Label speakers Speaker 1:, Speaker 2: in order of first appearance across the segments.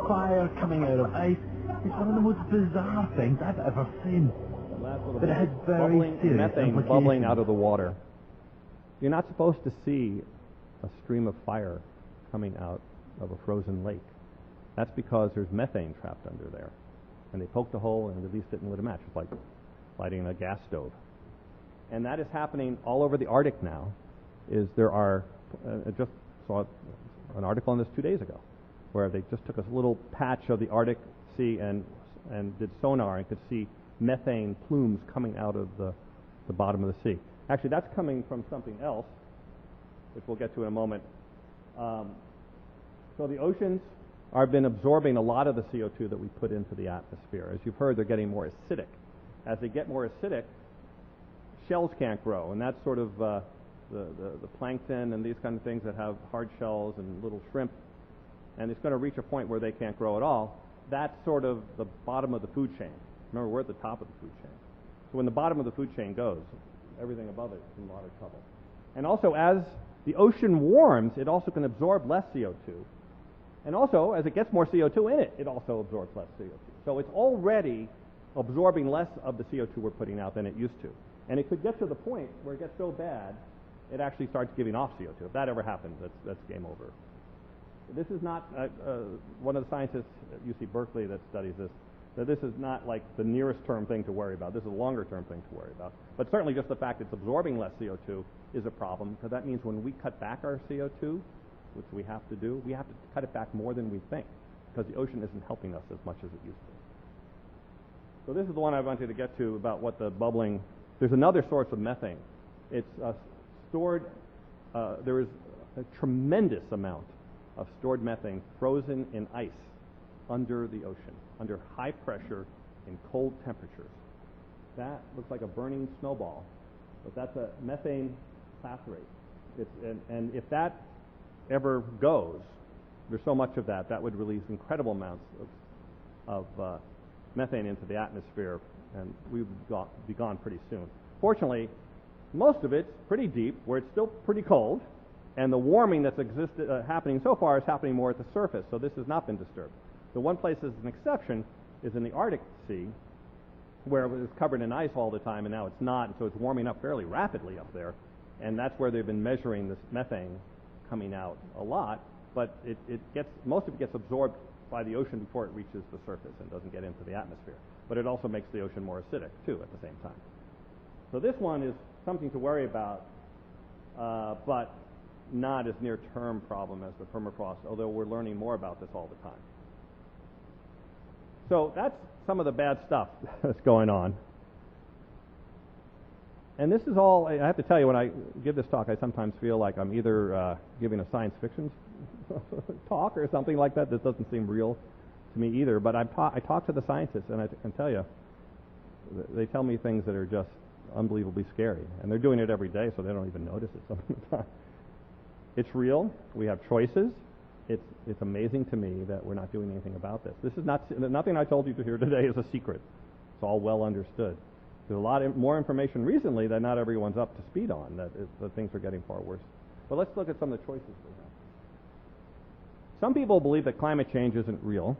Speaker 1: fire coming out of ice. It's one of the most bizarre things I've ever seen. But it has very serious
Speaker 2: methane
Speaker 1: implications.
Speaker 2: bubbling out of the water. You're not supposed to see a stream of fire coming out of a frozen lake. That's because there's methane trapped under there. And they poked a hole and released it and lit a match. It's like lighting a gas stove. And that is happening all over the Arctic now. There are, I just saw an article on this 2 days ago, where they just took a little patch of the Arctic Sea and did sonar and could see methane plumes coming out of the bottom of the sea. Actually, that's coming from something else, which we'll get to in a moment. So the oceans have been absorbing a lot of the CO2 that we put into the atmosphere. As you've heard, they're getting more acidic. As they get more acidic, shells can't grow, and that's sort of the plankton and these kind of things that have hard shells and little shrimp, and it's going to reach a point where they can't grow at all. That's sort of the bottom of the food chain. Remember, we're at the top of the food chain. So when the bottom of the food chain goes, everything above it is in a lot of trouble. And also, as the ocean warms, it also can absorb less CO2. And also, as it gets more CO2 in it, it also absorbs less CO2. So it's already absorbing less of the CO2 we're putting out than it used to. And it could get to the point where it gets so bad, it actually starts giving off CO2. If that ever happens, that's game over. This is not, one of the scientists at UC Berkeley that studies this, that this is not like the nearest term thing to worry about. This is a longer term thing to worry about. But certainly just the fact it's absorbing less CO2 is a problem, because that means when we cut back our CO2, which we have to do, we have to cut it back more than we think, because the ocean isn't helping us as much as it used to. So this is the one I wanted to get to about what the bubbling, there's another source of methane. It's stored, there is a tremendous amount of stored methane frozen in ice under the ocean, under high pressure in cold temperatures. That looks like a burning snowball, but that's a methane class rate. And if that ever goes, there's so much of that would release incredible amounts of methane into the atmosphere, and we would be gone pretty soon. Fortunately, most of it's pretty deep, where it's still pretty cold, and the warming that's happening so far is happening more at the surface, so this has not been disturbed. The one place that's an exception is in the Arctic Sea, where it was covered in ice all the time, and now it's not, and so it's warming up fairly rapidly up there, and that's where they've been measuring this methane coming out a lot, but most of it gets absorbed by the ocean before it reaches the surface and doesn't get into the atmosphere. But it also makes the ocean more acidic, too, at the same time. So this one is something to worry about, but not as near-term problem as the permafrost, although we're learning more about this all the time. So that's some of the bad stuff that's going on. And this is all, I have to tell you, when I give this talk, I sometimes feel like I'm either giving a science fiction talk or something like that. This doesn't seem real to me either. But I talk to the scientists, and I can tell you, they tell me things that are just unbelievably scary. And they're doing it every day, so they don't even notice it some of the time. It's real. We have choices. It's amazing to me that we're not doing anything about this. This is nothing I told you to hear today is a secret. It's all well understood. There's a lot more information recently that not everyone's up to speed on, that things are getting far worse. But let's look at some of the choices we have. Some people believe that climate change isn't real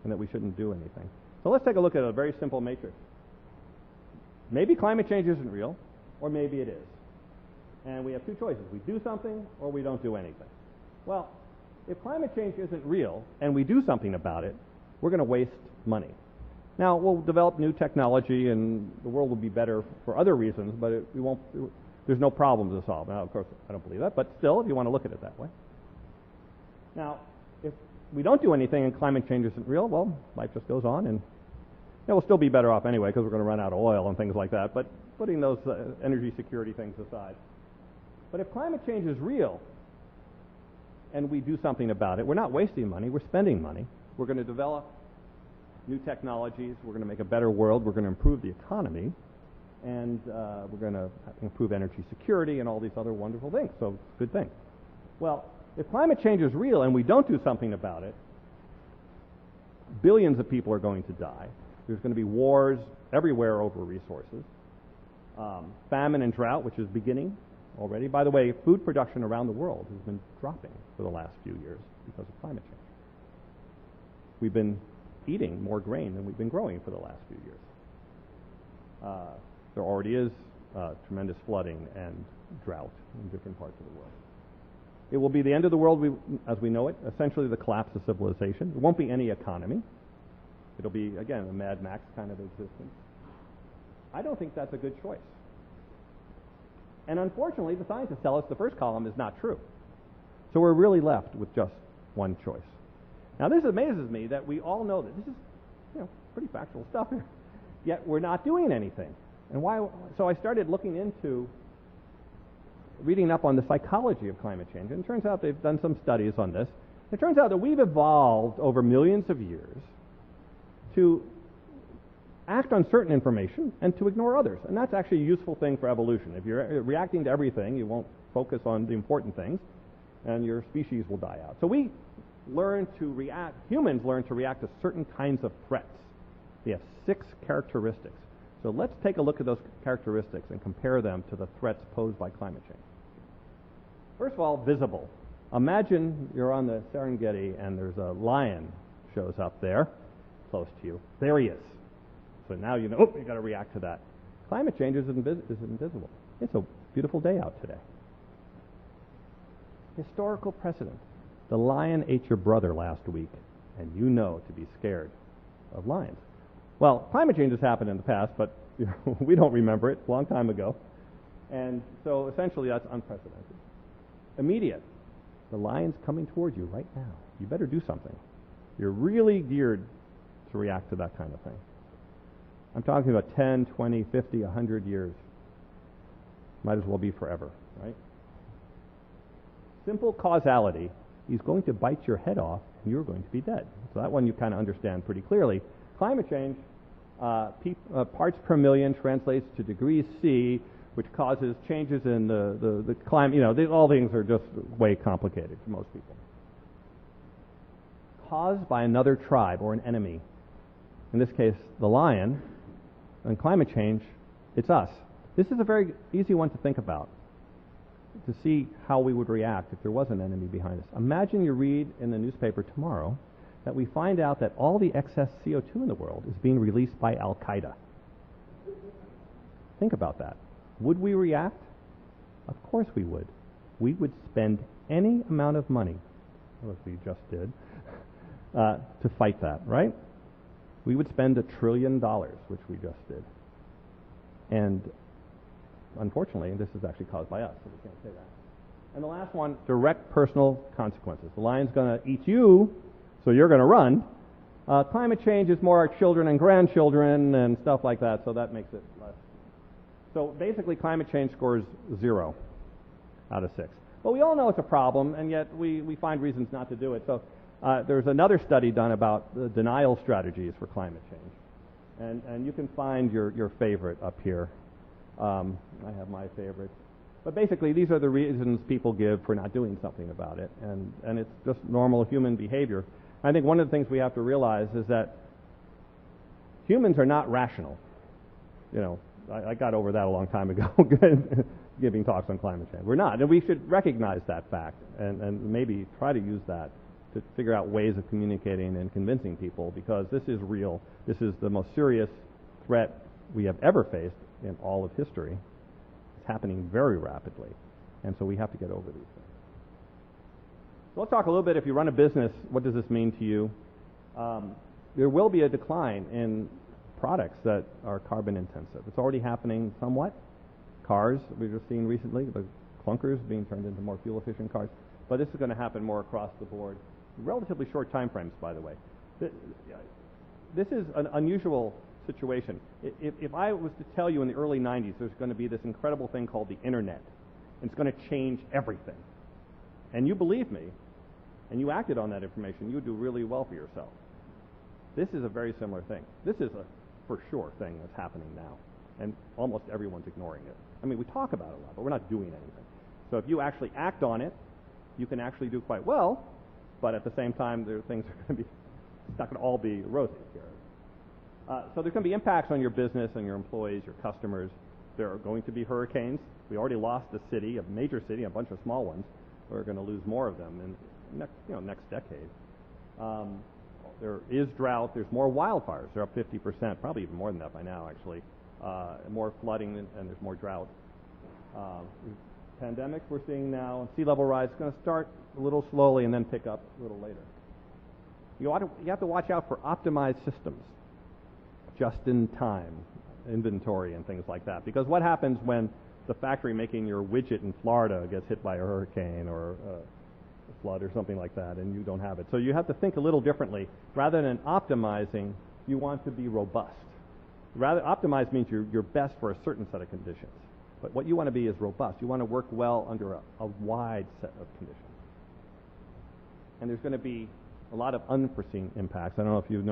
Speaker 2: and that we shouldn't do anything. So let's take a look at a very simple matrix. Maybe climate change isn't real, or maybe it is. And we have two choices. We do something or we don't do anything. Well, if climate change isn't real and we do something about it, we're going to waste money. Now, we'll develop new technology and the world will be better for other reasons, but there's no problems to solve. Now, of course, I don't believe that, but still, if you want to look at it that way. Now, if we don't do anything and climate change isn't real, well, life just goes on, and we'll still be better off anyway because we're going to run out of oil and things like that, but putting those energy security things aside. But if climate change is real and we do something about it, we're not wasting money, we're spending money. We're going to develop new technologies, we're going to make a better world, we're going to improve the economy, and we're going to improve energy security and all these other wonderful things, so good thing. Well, if climate change is real and we don't do something about it, billions of people are going to die. There's going to be wars everywhere over resources, famine and drought, which is beginning already. By the way, food production around the world has been dropping for the last few years because of climate change. we've been eating more grain than we've been growing for the last few years. There already is tremendous flooding and drought in different parts of the world. It will be the end of the world as we know it, essentially the collapse of civilization. There won't be any economy. It'll be, again, a Mad Max kind of existence. I don't think that's a good choice. And unfortunately, the scientists tell us the first column is not true. So we're really left with just one choice. Now, this amazes me that we all know that this is, pretty factual stuff here. Yet we're not doing anything. And why? So I started looking into reading up on the psychology of climate change. And it turns out they've done some studies on this. It turns out that we've evolved over millions of years to act on certain information and to ignore others. And that's actually a useful thing for evolution. If you're reacting to everything, you won't focus on the important things, and your species will die out. So we learn to react, humans learn to react to certain kinds of threats. We have 6 characteristics. So let's take a look at those characteristics and compare them to the threats posed by climate change. First of all, visible. Imagine you're on the Serengeti and there's a lion shows up there close to you. There he is. So now you know, you got to react to that. Climate change is invisible. It's a beautiful day out today. Historical precedent. The lion ate your brother last week, and you know to be scared of lions. Well, climate change has happened in the past, but we don't remember it, a long time ago. And so essentially that's unprecedented. Immediate. The lion's coming towards you right now. You better do something. You're really geared to react to that kind of thing. I'm talking about 10, 20, 50, 100 years. Might as well be forever, right? Simple causality. He's going to bite your head off, and you're going to be dead. So that one you kind of understand pretty clearly. Climate change, parts per million translates to degrees C, which causes changes in the climate. All things are just way complicated for most people. Caused by another tribe or an enemy. In this case, the lion. And climate change, it's us. This is a very easy one to think about, to see how we would react if there was an enemy behind us. Imagine you read in the newspaper tomorrow that we find out that all the excess CO2 in the world is being released by Al-Qaeda. Think about that. Would we react? Of course we would. We would spend any amount of money, as we just did, to fight that, right? We would spend $1 trillion, which we just did. And unfortunately, this is actually caused by us, so we can't say that. And the last one, direct personal consequences. The lion's going to eat you, so you're going to run. Climate change is more our children and grandchildren and stuff like that, so that makes it less. So basically, climate change scores 0 out of 6. But we all know it's a problem, and yet we find reasons not to do it. So there's another study done about the denial strategies for climate change. And you can find your favorite up here. I have my favorites. But basically, these are the reasons people give for not doing something about it. And it's just normal human behavior. I think one of the things we have to realize is that humans are not rational. I got over that a long time ago, giving talks on climate change. We're not. And we should recognize that fact and maybe try to use that to figure out ways of communicating and convincing people, because this is real. This is the most serious threat we have ever faced in all of history. It's happening very rapidly, and so we have to get over these things. So let's talk a little bit, if you run a business, what does this mean to you? There will be a decline in products that are carbon intensive. It's already happening somewhat. Cars, we've just seen recently, the clunkers being turned into more fuel efficient cars, but this is going to happen more across the board. Relatively short time frames, by the way. This is an unusual situation. If I was to tell you in the early 90s there's going to be this incredible thing called the internet, and it's going to change everything, and you believe me, and you acted on that information, you would do really well for yourself. This is a very similar thing. This is a for sure thing that's happening now, and almost everyone's ignoring it. I mean, we talk about it a lot, but we're not doing anything. So if you actually act on it, you can actually do quite well, but at the same time, things are going to be, it's not going to all be rosy here. So there's going to be impacts on your business and your employees, your customers. There are going to be hurricanes. We already lost a city, a major city, a bunch of small ones. We're going to lose more of them in next decade. there is drought. There's more wildfires. They're up 50%, probably even more than that by now, actually. More flooding and there's more drought. Pandemics we're seeing now, and sea level rise is going to start a little slowly and then pick up a little later. You have to watch out for optimized systems, just-in-time inventory and things like that. Because what happens when the factory making your widget in Florida gets hit by a hurricane or a flood or something like that, and you don't have it? So you have to think a little differently. Rather than optimizing, you want to be robust. Optimize means you're best for a certain set of conditions. But what you want to be is robust. You want to work well under a wide set of conditions. And there's going to be a lot of unforeseen impacts. I don't know if you know